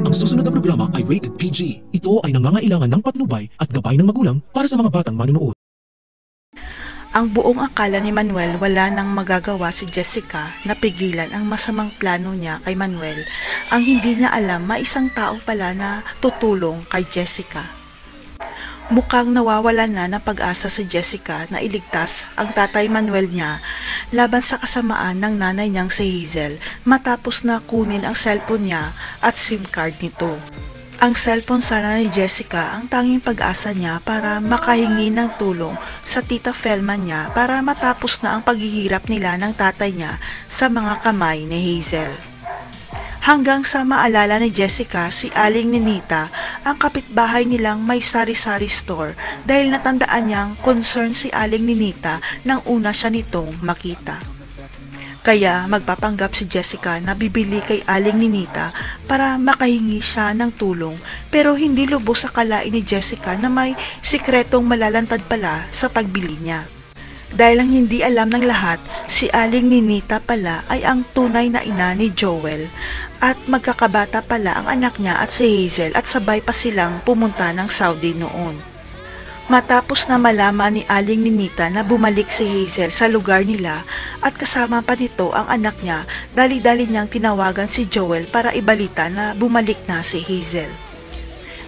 Ang susunod na programa ay rated PG. Ito ay nangangailangan ng patnubay at gabay ng magulang para sa mga batang manunood. Ang buong akala ni Manuel wala nang magagawa si Jessica na pigilan ang masamang plano niya kay Manuel. Ang hindi niya alam, may isang tao pala na tutulong kay Jessica. Mukhang nawawalan na ng pag-asa si Jessica na iligtas ang tatay Manuel niya laban sa kasamaan ng nanay niyang si Hazel matapos na kunin ang cellphone niya at SIM card nito. Ang cellphone sana ni Jessica ang tanging pag-asa niya para makahingi ng tulong sa tita Felma niya para matapos na ang paghihirap nila ng tatay niya sa mga kamay ni Hazel. Hanggang sa maalala ni Jessica si Aling Ninita, ang kapitbahay nilang may sari-sari store dahil natandaan niyang concern si Aling Ninita nang una siya nitong makita. Kaya magpapanggap si Jessica na bibili kay Aling Ninita para makahingi siya ng tulong, pero hindi lubos akalain ni Jessica na may sikretong malalantad pala sa pagbili niya. Dahil ang hindi alam ng lahat, si Aling Ninita pala ay ang tunay na ina ni Joel at magkakabata pala ang anak niya at si Hazel at sabay pa silang pumunta ng Saudi noon. Matapos na malaman ni Aling Ninita na bumalik si Hazel sa lugar nila at kasama pa nito ang anak niya, dali-dali niyang tinawagan si Joel para ibalita na bumalik na si Hazel.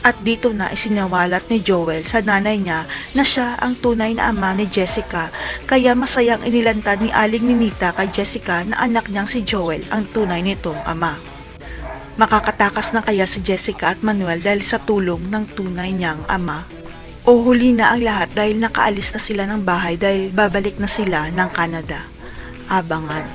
At dito na isinawalat ni Joel sa nanay niya na siya ang tunay na ama ni Jessica, kaya masayang inilantad ni Aling Ninita kay Jessica na anak niyang si Joel ang tunay nitong ama. Makakatakas na kaya si Jessica at Manuel dahil sa tulong ng tunay niyang ama? O huli na ang lahat dahil nakaalis na sila ng bahay dahil babalik na sila ng Canada? Abangan.